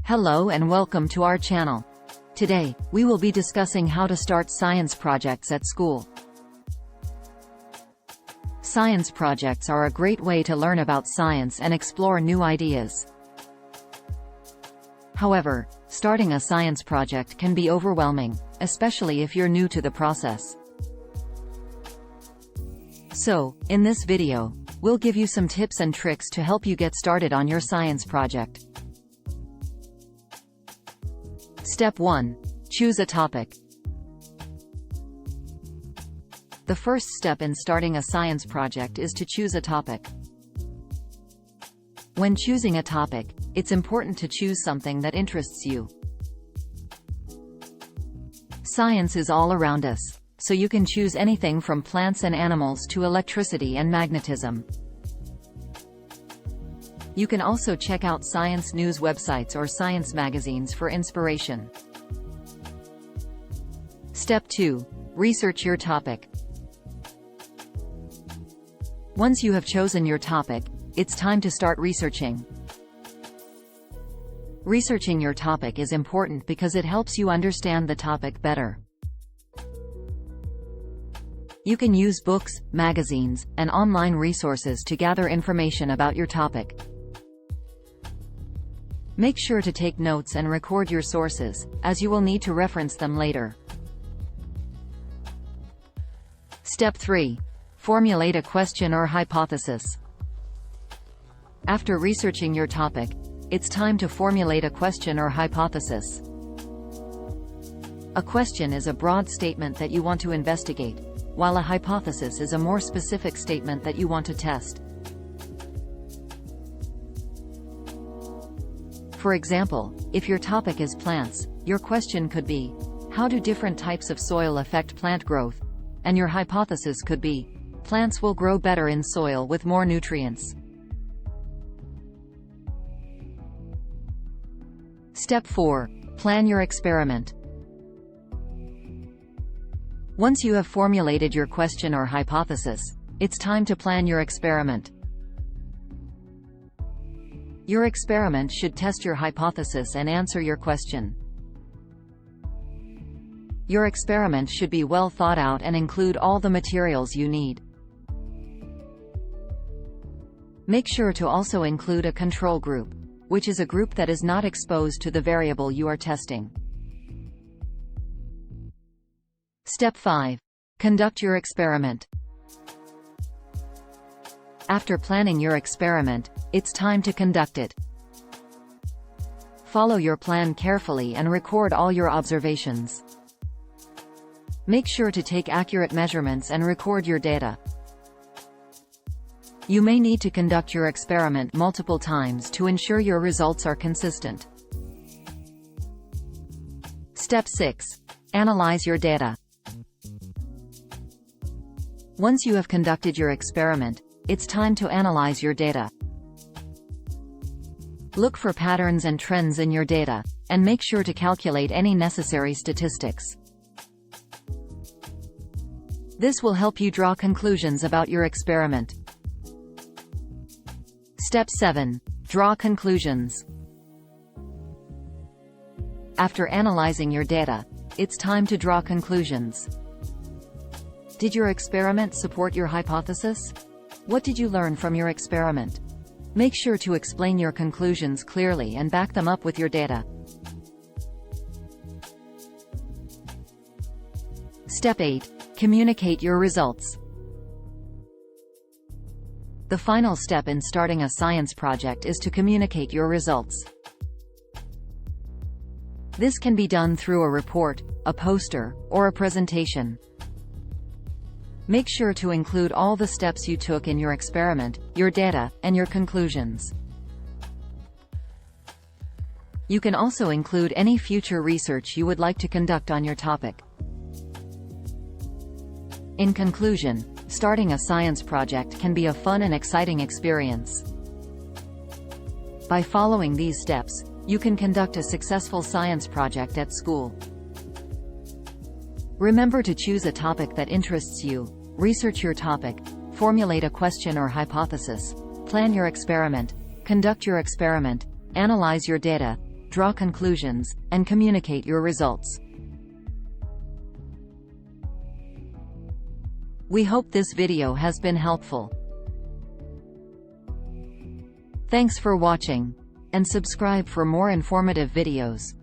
Hello and welcome to our channel. Today, we will be discussing how to start science projects at school. Science projects are a great way to learn about science and explore new ideas. However, starting a science project can be overwhelming, especially if you're new to the process. So, in this video, we'll give you some tips and tricks to help you get started on your science project. Step 1. Choose a topic. The first step in starting a science project is to choose a topic. When choosing a topic, it's important to choose something that interests you. Science is all around us, so you can choose anything from plants and animals to electricity and magnetism. You can also check out science news websites or science magazines for inspiration. Step 2. Research your topic. Once you have chosen your topic, it's time to start researching. Researching your topic is important because it helps you understand the topic better. You can use books, magazines, and online resources to gather information about your topic. Make sure to take notes and record your sources, as you will need to reference them later. Step 3. Formulate a question or hypothesis. After researching your topic, it's time to formulate a question or hypothesis. A question is a broad statement that you want to investigate, while a hypothesis is a more specific statement that you want to test. For example, if your topic is plants, your question could be, how do different types of soil affect plant growth? And your hypothesis could be, plants will grow better in soil with more nutrients. Step 4. Plan your experiment. Once you have formulated your question or hypothesis, it's time to plan your experiment. Your experiment should test your hypothesis and answer your question. Your experiment should be well thought out and include all the materials you need. Make sure to also include a control group, which is a group that is not exposed to the variable you are testing. Step 5. Conduct your experiment. After planning your experiment, it's time to conduct it. Follow your plan carefully and record all your observations. Make sure to take accurate measurements and record your data. You may need to conduct your experiment multiple times to ensure your results are consistent. Step 6. Analyze your data. Once you have conducted your experiment, it's time to analyze your data. Look for patterns and trends in your data, and make sure to calculate any necessary statistics. This will help you draw conclusions about your experiment. Step 7. Draw conclusions. After analyzing your data, it's time to draw conclusions. Did your experiment support your hypothesis? What did you learn from your experiment? Make sure to explain your conclusions clearly and back them up with your data. Step 8. Communicate your results. The final step in starting a science project is to communicate your results. This can be done through a report, a poster, or a presentation. Make sure to include all the steps you took in your experiment, your data, and your conclusions. You can also include any future research you would like to conduct on your topic. In conclusion, starting a science project can be a fun and exciting experience. By following these steps, you can conduct a successful science project at school. Remember to choose a topic that interests you, research your topic, formulate a question or hypothesis, plan your experiment, conduct your experiment, analyze your data, draw conclusions, and communicate your results. We hope this video has been helpful. Thanks for watching, and subscribe for more informative videos.